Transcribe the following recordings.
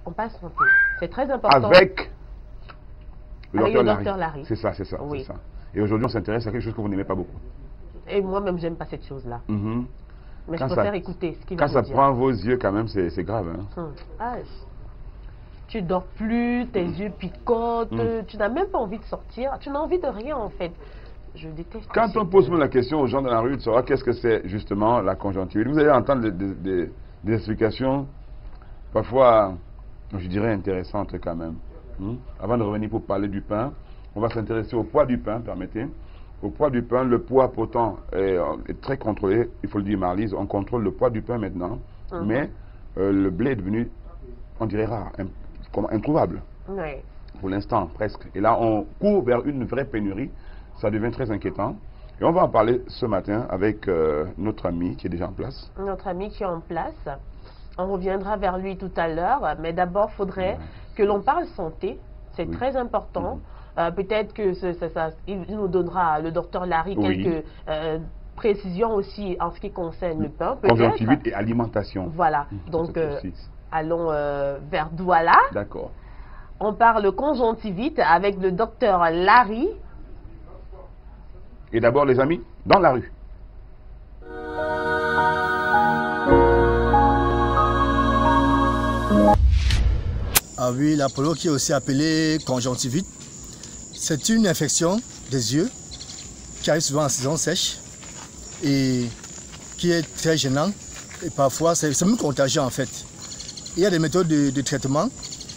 On passe santé. C'est très important. Avec le Avec docteur le docteur Larry. C'est ça, c'est ça, Oui. c'est ça. Et aujourd'hui, on s'intéresse à quelque chose que vous n'aimez pas beaucoup. Et moi-même, j'aime pas cette chose-là. Mais Quand je préfère écouter ce qu'il va Quand nous ça dire. prend vos yeux, quand même, c'est grave. Hein. Ah, tu dors plus, tes yeux picotent, tu n'as même pas envie de sortir, tu n'as envie de rien en fait. Je déteste. Quand on pose la question aux gens dans la rue de savoir qu'est-ce que c'est justement la conjonctivite, vous allez entendre des explications parfois, je dirais, intéressantes quand même. Avant de revenir pour parler du pain, on va s'intéresser au poids du pain, permettez. Au poids du pain, le poids pourtant est très contrôlé, il faut le dire Marlise, on contrôle le poids du pain maintenant, mais le blé est devenu, on dirait rare, introuvable. Oui. Pour l'instant, presque. Et là, on court vers une vraie pénurie, ça devient très inquiétant. Et on va en parler ce matin avec notre ami qui est déjà en place. Notre ami qui est en place. On reviendra vers lui tout à l'heure, mais d'abord, il faudrait que l'on parle santé. C'est très important. Peut-être que il nous donnera, le docteur Larry, quelques précisions aussi en ce qui concerne le pain. Conjonctivite et alimentation. Voilà. Donc, allons vers Douala. D'accord. On parle conjonctivite avec le docteur Larry. Et d'abord, les amis, dans la rue. Ah oui, l'Apollo qui est aussi appelé conjonctivite, c'est une infection des yeux qui arrive souvent en saison sèche et qui est très gênante et parfois c'est même contagieux en fait. Il y a des méthodes de traitement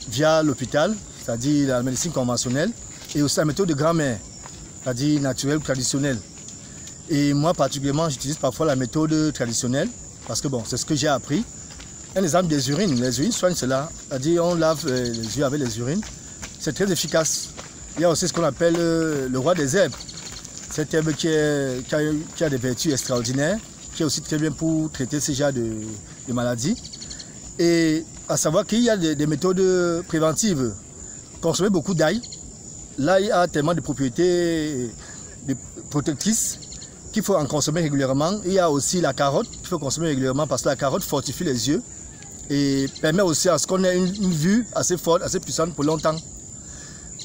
via l'hôpital, c'est-à-dire la médecine conventionnelle, et aussi la méthode de grand-mère, c'est-à-dire naturelle ou traditionnelle. Et moi particulièrement, j'utilise parfois la méthode traditionnelle parce que bon, c'est ce que j'ai appris. Un exemple des urines, les urines soignent cela, c'est-à-dire on lave les yeux avec les urines, c'est très efficace. Il y a aussi ce qu'on appelle le roi des herbes, cette herbe qui a des vertus extraordinaires, qui est aussi très bien pour traiter ce genre de maladies. Et à savoir qu'il y a des méthodes préventives. Consommer beaucoup d'ail. L'ail a tellement de propriétés protectrices qu'il faut en consommer régulièrement. Il y a aussi la carotte qu'il faut consommer régulièrement parce que la carotte fortifie les yeux et permet aussi à ce qu'on ait une vue assez forte, assez puissante pour longtemps.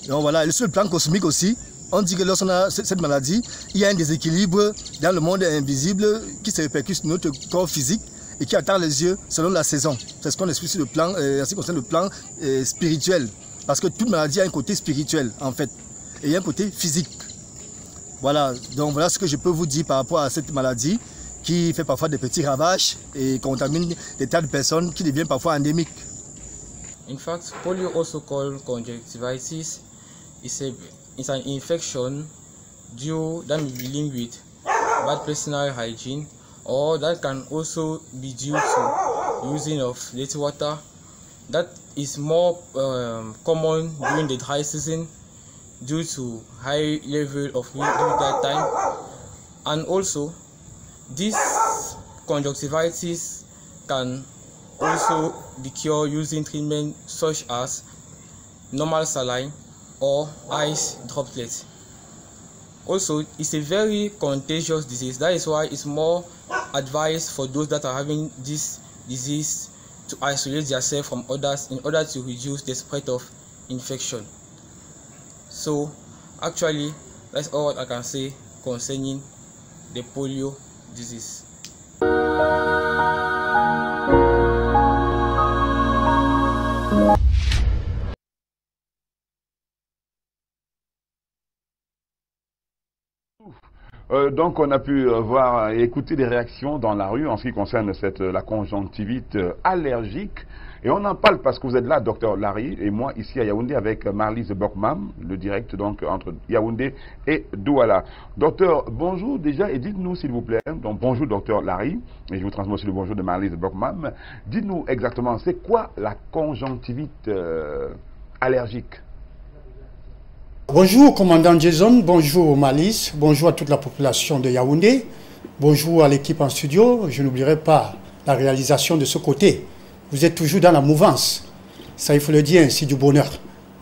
Donc voilà, et sur le plan cosmique aussi, on dit que lorsqu'on a cette maladie, il y a un déséquilibre dans le monde invisible qui se répercute sur notre corps physique et qui atteint les yeux selon la saison. C'est ce qu'on explique sur le plan, en ce qui concerne le plan spirituel. Parce que toute maladie a un côté spirituel en fait, et il y a un côté physique. Voilà, donc voilà ce que je peux vous dire par rapport à cette maladie qui fait parfois des petits ravages et contamine des tas de personnes qui deviennent parfois endémiques. In fact, polio, also called conjunctivitis, is an infection that may be linked with bad personal hygiene, or that can also be due to using of dirty water. That is more common during the dry season due to high level of wind during that time. And also, this conjunctivitis can also be cured using treatment such as normal saline or ice droplets. Also, it's a very contagious disease. That is why it's more advised for those that are having this disease to isolate themselves from others in order to reduce the spread of infection. So, actually, that's all I can say concerning the polio disease. Donc on a pu voir et écouter des réactions dans la rue en ce qui concerne la conjonctivite allergique. Et on en parle parce que vous êtes là, docteur Larry, et moi ici à Yaoundé avec Marlise Bokmam, le direct donc entre Yaoundé et Douala. Docteur, bonjour déjà et dites-nous s'il vous plaît, donc bonjour docteur Larry, et je vous transmets aussi le bonjour de Marlise Bokmam. Dites-nous exactement, c'est quoi la conjonctivite allergique? Bonjour commandant Jason, bonjour Malice, bonjour à toute la population de Yaoundé, bonjour à l'équipe en studio, je n'oublierai pas la réalisation de ce côté. Vous êtes toujours dans la mouvance, ça il faut le dire ainsi, du bonheur.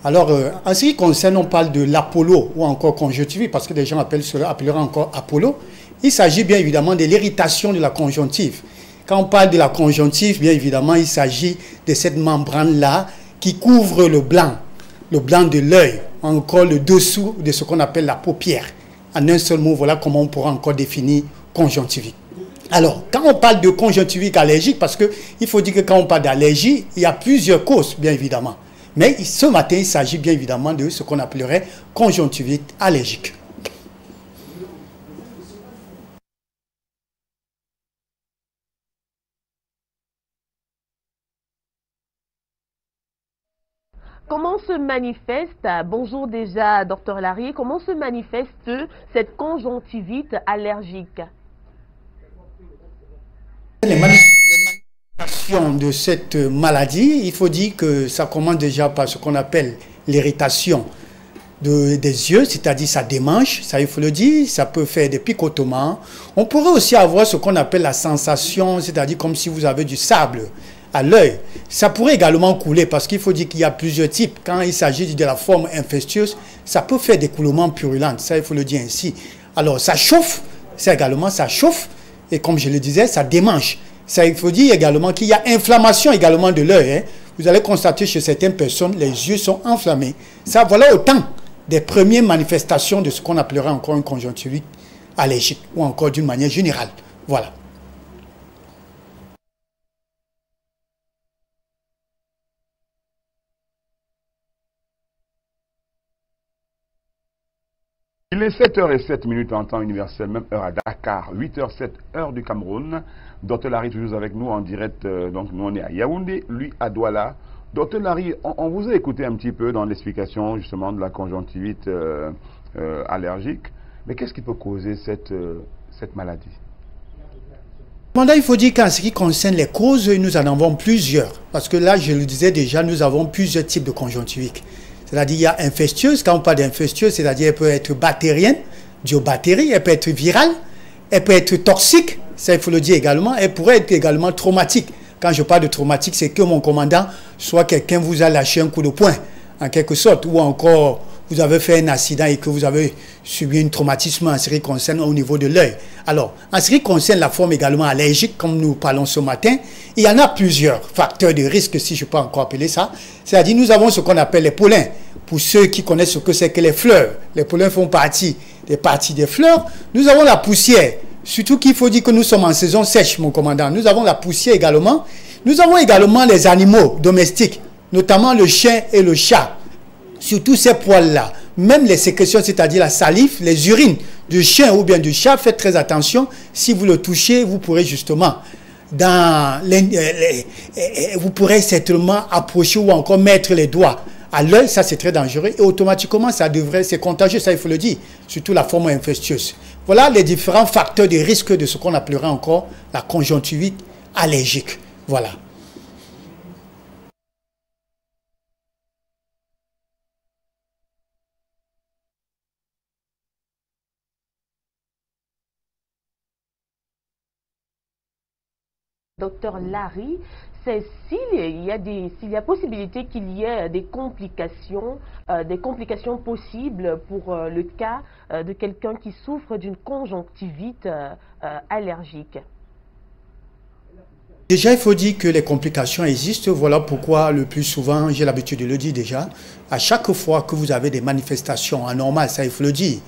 Alors en ce qui concerne, on parle de l'Apollo ou encore conjonctivite parce que des gens appelleront encore Apollo. Il s'agit bien évidemment de l'irritation de la conjonctive. Quand on parle de la conjonctive, bien évidemment, il s'agit de cette membrane-là qui couvre le blanc de l'œil, encore le dessous de ce qu'on appelle la paupière. En un seul mot, voilà comment on pourra encore définir conjonctivite. Alors, quand on parle de conjonctivite allergique, parce qu'il faut dire que quand on parle d'allergie, il y a plusieurs causes, bien évidemment. Mais ce matin, il s'agit bien évidemment de ce qu'on appellerait conjonctivite allergique. Comment se manifeste, bonjour déjà, docteur Larry, comment se manifeste cette conjonctivite allergique? Les manifestations de cette maladie, il faut dire que ça commence déjà par ce qu'on appelle l'irritation des yeux, c'est-à-dire ça démange, ça il faut le dire, ça peut faire des picotements. On pourrait aussi avoir ce qu'on appelle la sensation, c'est-à-dire comme si vous avez du sable à l'œil. Ça pourrait également couler parce qu'il faut dire qu'il y a plusieurs types. Quand il s'agit de la forme infectieuse, ça peut faire des coulements purulents, ça il faut le dire ainsi. Alors ça chauffe, ça également ça chauffe et comme je le disais, ça démange. Ça il faut dire également qu'il y a inflammation également de l'œil. Hein. Vous allez constater chez certaines personnes, les yeux sont enflammés. Ça voilà autant des premières manifestations de ce qu'on appellerait encore une conjonctivite allergique ou encore d'une manière générale. Voilà. Il est 7h07 en temps universel, même heure à Dakar, 8h07, heure du Cameroun. Dr Larry toujours avec nous en direct, donc nous on est à Yaoundé, lui à Douala. Dr Larry, on vous a écouté un petit peu dans l'explication justement de la conjonctivite allergique, mais qu'est-ce qui peut causer cette maladie? Cependant, il faut dire qu'en ce qui concerne les causes, nous en avons plusieurs, parce que là je le disais déjà, nous avons plusieurs types de conjonctivite. C'est-à-dire, il y a infectieuse. Quand on parle d'infectieuse, c'est-à-dire elle peut être bactérienne, due aux bactéries, elle peut être virale, elle peut être toxique, ça il faut le dire également, elle pourrait être également traumatique. Quand je parle de traumatique, c'est que mon commandant, soit quelqu'un vous a lâché un coup de poing, en quelque sorte, ou encore vous avez fait un accident et que vous avez subi un traumatisme en ce qui concerne au niveau de l'œil. Alors, en ce qui concerne la forme également allergique, comme nous parlons ce matin, il y en a plusieurs facteurs de risque, si je peux encore appeler ça. C'est-à-dire, nous avons ce qu'on appelle les pollens. Pour ceux qui connaissent ce que c'est que les fleurs, les pollens font partie des fleurs. Nous avons la poussière, surtout qu'il faut dire que nous sommes en saison sèche, mon commandant. Nous avons la poussière également. Nous avons également les animaux domestiques, notamment le chien et le chat. Surtout ces poils-là, même les sécrétions, c'est-à-dire la salive, les urines du chien ou bien du chat, faites très attention. Si vous le touchez, vous pourrez justement, vous pourrez certainement approcher ou encore mettre les doigts à l'œil, ça c'est très dangereux. Et automatiquement, c'est contagieux, ça il faut le dire, surtout la forme infectieuse. Voilà les différents facteurs de risque de ce qu'on appellerait encore la conjonctivite allergique. Voilà. Docteur Larry, c'est s'il y a possibilité qu'il y ait des complications possibles pour le cas de quelqu'un qui souffre d'une conjonctivite allergique. Déjà, il faut dire que les complications existent. Voilà pourquoi le plus souvent, j'ai l'habitude de le dire déjà, à chaque fois que vous avez des manifestations anormales, ça il faut le dire,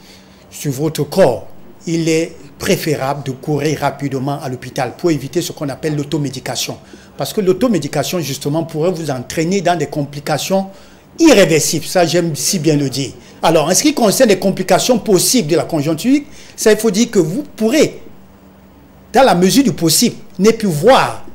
sur votre corps, il est préférable de courir rapidement à l'hôpital pour éviter ce qu'on appelle l'automédication. Parce que l'automédication, justement, pourrait vous entraîner dans des complications irréversibles. Ça, j'aime si bien le dire. Alors, en ce qui concerne les complications possibles de la conjonctivite, ça, il faut dire que vous pourrez, dans la mesure du possible, ne plus voir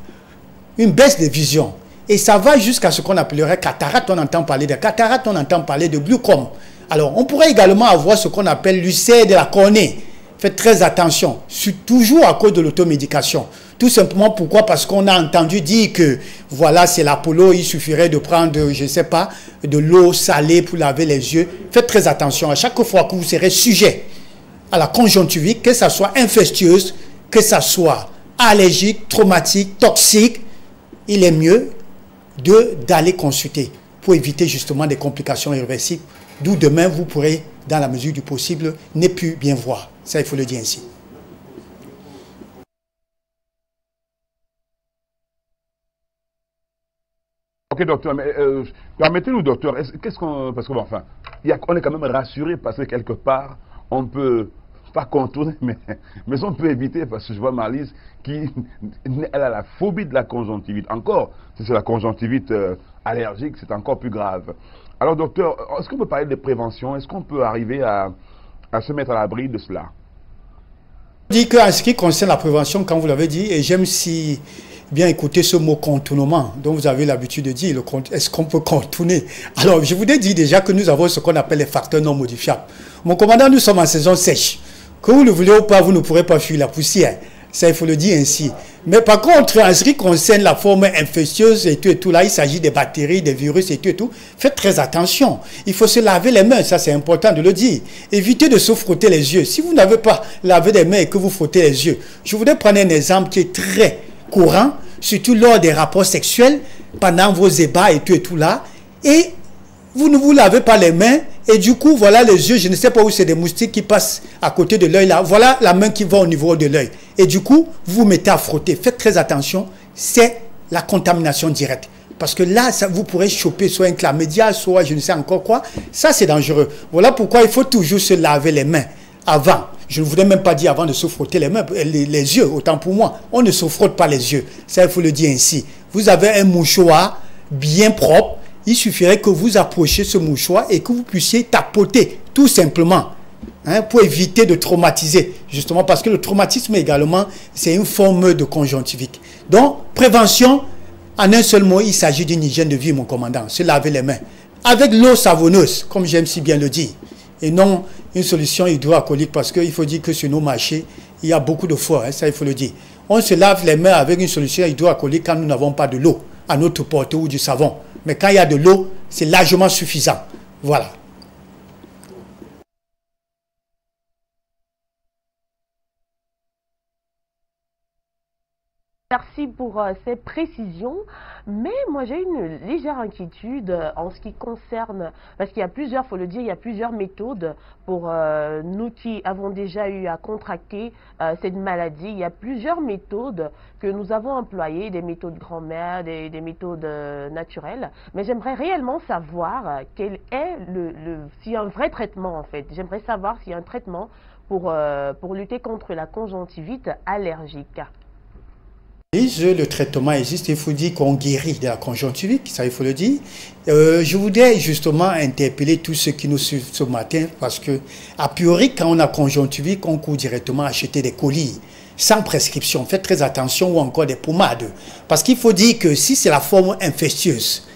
une baisse de vision. Et ça va jusqu'à ce qu'on appellerait cataracte. On entend parler de cataracte, on entend parler de glaucome. Alors, on pourrait également avoir ce qu'on appelle l'ulcère de la cornée. Faites très attention, toujours à cause de l'automédication. Tout simplement pourquoi? Parce qu'on a entendu dire que voilà, c'est l'Apollo, il suffirait de prendre, je ne sais pas, de l'eau salée pour laver les yeux. Faites très attention à chaque fois que vous serez sujet à la conjonctivite, que ça soit infectieuse, que ça soit allergique, traumatique, toxique, il est mieux d'aller consulter pour éviter justement des complications irréversibles. D'où demain, vous pourrez, dans la mesure du possible, ne plus bien voir. Ça, il faut le dire ainsi. Ok, docteur, mais permettez-nous, docteur, qu'est-ce qu'on... Parce que, bon, enfin, on est quand même rassuré parce que quelque part, on peut pas contourner, mais on peut éviter, parce que je vois Marlise qui elle a la phobie de la conjonctivite. Encore, si c'est la conjonctivite allergique, c'est encore plus grave. Alors, docteur, est-ce qu'on peut parler de prévention? Est-ce qu'on peut arriver à se mettre à l'abri de cela? Je dis qu'en ce qui concerne la prévention, quand vous l'avez dit, et j'aime si bien écouter ce mot contournement, dont vous avez l'habitude de dire, est-ce qu'on peut contourner? Alors, je vous ai dit déjà que nous avons ce qu'on appelle les facteurs non modifiables. Mon commandant, nous sommes en saison sèche. Que vous le voulez ou pas, vous ne pourrez pas fuir la poussière. Ça, il faut le dire ainsi. Mais par contre, en ce qui concerne la forme infectieuse et tout là, il s'agit des bactéries, des virus et tout. Faites très attention. Il faut se laver les mains, ça c'est important de le dire. Évitez de se frotter les yeux. Si vous n'avez pas lavé les mains et que vous frottez les yeux, je voudrais prendre un exemple qui est très courant, surtout lors des rapports sexuels, pendant vos ébats et tout là. Et vous ne vous lavez pas les mains et du coup, voilà les yeux, je ne sais pas où c'est des moustiques qui passent à côté de l'œil là. Voilà la main qui va au niveau de l'œil. Et du coup, vous vous mettez à frotter. Faites très attention, c'est la contamination directe. Parce que là, ça, vous pourrez choper soit un chlamydia, soit je ne sais encore quoi. Ça, c'est dangereux. Voilà pourquoi il faut toujours se laver les mains avant. Je ne voudrais même pas dire avant de se frotter les mains, les yeux, autant pour moi. On ne se frotte pas les yeux. Ça, il faut le dire ainsi. Vous avez un mouchoir bien propre. Il suffirait que vous approchiez ce mouchoir et que vous puissiez tapoter, tout simplement, hein, pour éviter de traumatiser. Justement, parce que le traumatisme également, c'est une forme de conjonctivite. Donc, prévention, en un seul mot, il s'agit d'une hygiène de vie, mon commandant. Se laver les mains. Avec l'eau savonneuse, comme j'aime si bien le dire. Et non une solution hydroalcoolique, parce qu'il faut dire que sur nos marchés, il y a beaucoup de fois, hein, ça il faut le dire. On se lave les mains avec une solution hydroalcoolique quand nous n'avons pas de l'eau à notre portée ou du savon. Mais quand il y a de l'eau, c'est largement suffisant. Voilà. Merci pour ces précisions, mais moi j'ai une légère inquiétude en ce qui concerne, parce qu'il y a plusieurs, il faut le dire, il y a plusieurs méthodes pour nous qui avons déjà eu à contracter cette maladie. Il y a plusieurs méthodes que nous avons employées, des méthodes grand-mère, des méthodes naturelles, mais j'aimerais réellement savoir quel est s'il y a un vrai traitement en fait. J'aimerais savoir s'il y a un traitement pour lutter contre la conjonctivite allergique. Le traitement existe, il faut dire qu'on guérit de la conjonctivite, ça il faut le dire. Je voudrais justement interpeller tous ceux qui nous suivent ce matin parce que, a priori, quand on a conjonctivite, on court directement acheter des colis sans prescription. Faites très attention ou encore des pommades. Parce qu'il faut dire que si c'est la forme infectieuse,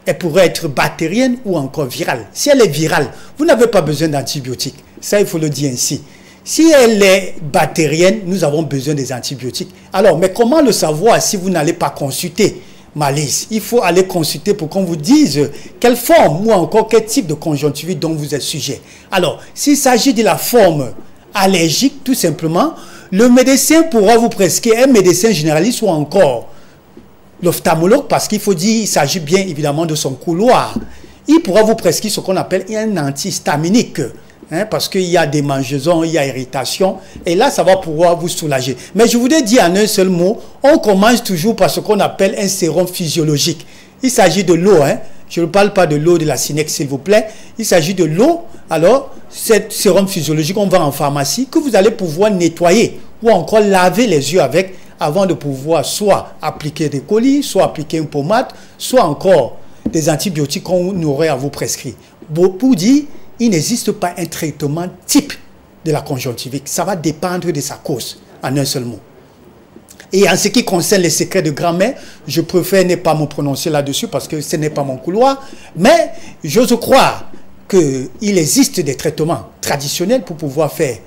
elle pourrait être bactérienne ou encore virale. Si elle est virale, vous n'avez pas besoin d'antibiotiques. Ça, il faut le dire ainsi. Si elle est bactérienne, nous avons besoin des antibiotiques. Alors, mais comment le savoir si vous n'allez pas consulter Malice? Il faut aller consulter pour qu'on vous dise quelle forme ou encore quel type de conjonctivite dont vous êtes sujet. Alors, s'il s'agit de la forme allergique, tout simplement, le médecin pourra vous prescrire, un médecin généraliste ou encore l'ophtalmologue, parce qu'il faut dire, il s'agit bien évidemment de son couloir. Il pourra vous prescrire ce qu'on appelle un antihistaminique. Hein, parce qu'il y a des mangeaisons, il y a irritation, et là, ça va pouvoir vous soulager. Mais je voudrais dire en un seul mot, on commence toujours par ce qu'on appelle un sérum physiologique. Il s'agit de l'eau, hein. Je ne parle pas de l'eau de la Sinex, s'il vous plaît. Il s'agit de l'eau. Alors, cette sérum physiologique, on va en pharmacie, que vous allez pouvoir nettoyer ou encore laver les yeux avec, avant de pouvoir soit appliquer des colis, soit appliquer une pommade, soit encore des antibiotiques qu'on aurait à vous prescrire. Pour dire, il n'existe pas un traitement type de la conjonctivite. Ça va dépendre de sa cause, en un seul mot. Et en ce qui concerne les secrets de grand-mère, je préfère ne pas me prononcer là-dessus parce que ce n'est pas mon couloir. Mais j'ose croire qu'il existe des traitements traditionnels pour pouvoir faire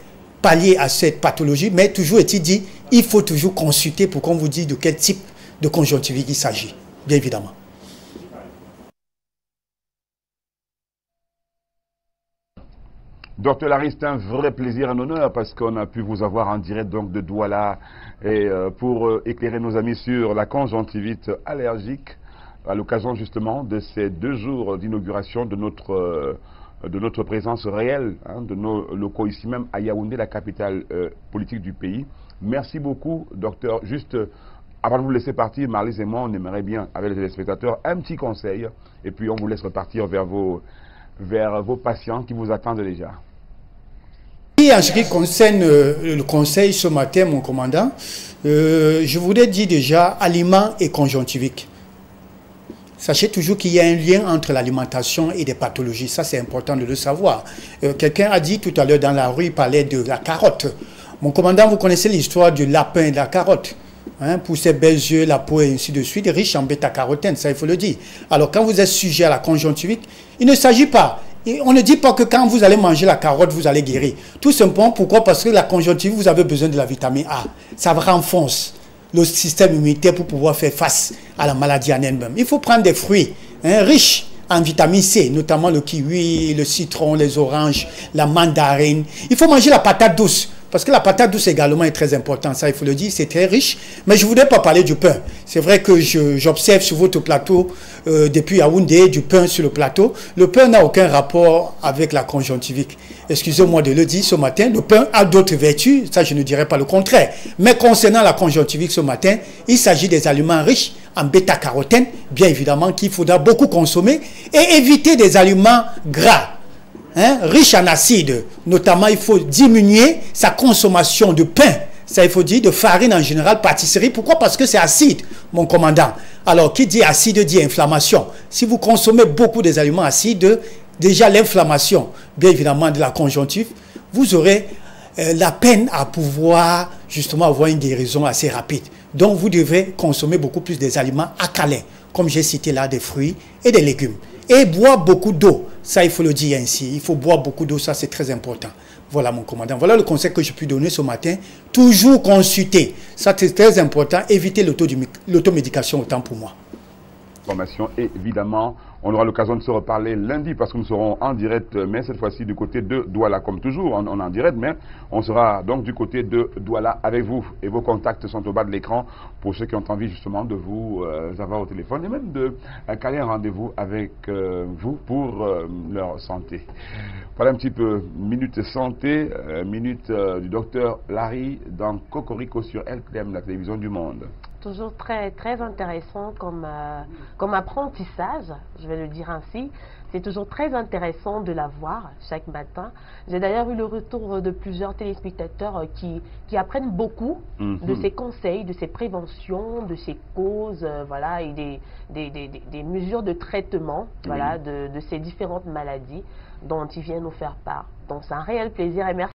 pallier à cette pathologie. Mais toujours est-il dit, il faut toujours consulter pour qu'on vous dise de quel type de conjonctivite il s'agit, bien évidemment. Docteur Larry, c'est un vrai plaisir, un honneur, parce qu'on a pu vous avoir en direct donc de Douala et pour éclairer nos amis sur la conjonctivite allergique à l'occasion justement de ces 2 jours d'inauguration de notre présence réelle, hein, de nos locaux ici même à Yaoundé, la capitale politique du pays. Merci beaucoup, docteur. Juste Avant de vous laisser partir, Marlise et moi, on aimerait bien, avec les téléspectateurs, un petit conseil. Et puis, on vous laisse repartir vers vos patients qui vous attendent déjà. Et en ce qui concerne le conseil ce matin, mon commandant, je voudrais dire déjà aliments et conjonctiviques. Sachez toujours qu'il y a un lien entre l'alimentation et des pathologies. Ça, c'est important de le savoir. Quelqu'un a dit tout à l'heure dans la rue, il parlait de la carotte. Mon commandant, vous connaissez l'histoire du lapin et de la carotte. Hein, pour ses belles yeux, la peau et ainsi de suite, riche en bêta-carotène, ça il faut le dire. Alors quand vous êtes sujet à la conjonctivite, il ne s'agit pas, on ne dit pas que quand vous allez manger la carotte, vous allez guérir. Tout simplement, pourquoi? Parce que la conjonctivite, vous avez besoin de la vitamine A. Ça renforce le système immunitaire pour pouvoir faire face à la maladie en elle-même. Il faut prendre des fruits riches en vitamine C, notamment le kiwi, le citron, les oranges, la mandarine. Il faut manger la patate douce. Parce que la patate douce également est très importante, ça il faut le dire, c'est très riche. Mais je ne voudrais pas parler du pain. C'est vrai que j'observe sur votre plateau, depuis Yaoundé, du pain sur le plateau. Le pain n'a aucun rapport avec la conjonctivite. Excusez-moi de le dire ce matin, le pain a d'autres vertus, ça je ne dirais pas le contraire. Mais concernant la conjonctivite ce matin, il s'agit des aliments riches en bêta-carotène, bien évidemment qu'il faudra beaucoup consommer, et éviter des aliments gras. Riche en acide, notamment il faut diminuer sa consommation de pain, ça il faut dire de farine en général, pâtisserie. Pourquoi? Parce que c'est acide, mon commandant. Alors qui dit acide dit inflammation. Si vous consommez beaucoup des aliments acides, déjà l'inflammation, bien évidemment de la conjonctive, vous aurez la peine à pouvoir justement avoir une guérison assez rapide. Donc vous devrez consommer beaucoup plus des aliments alcalins, comme j'ai cité là, des fruits et des légumes. Et boire beaucoup d'eau, ça il faut le dire ainsi, il faut boire beaucoup d'eau, ça c'est très important. Voilà mon commandant, voilà le conseil que je puis donner ce matin. Toujours consulter, ça c'est très important, éviter l'automédication autant pour moi. Formation, évidemment, on aura l'occasion de se reparler lundi parce que nous serons en direct, mais cette fois-ci du côté de Douala, comme toujours, on est en direct, mais on sera donc du côté de Douala avec vous. Et vos contacts sont au bas de l'écran pour ceux qui ont envie justement de vous avoir au téléphone et même de caler un rendez-vous avec vous pour leur santé. Voilà un petit peu Minute Santé, minute du docteur Larry dans Cocorico sur LCM, la télévision du monde. Toujours très, très intéressant comme apprentissage, je vais le dire ainsi. C'est toujours très intéressant de la voir chaque matin. J'ai d'ailleurs eu le retour de plusieurs téléspectateurs qui apprennent beaucoup de ses conseils, de ses préventions, de ses causes, voilà, et des mesures de traitement, voilà, de ces différentes maladies dont il vient nous faire part. Donc c'est un réel plaisir et merci.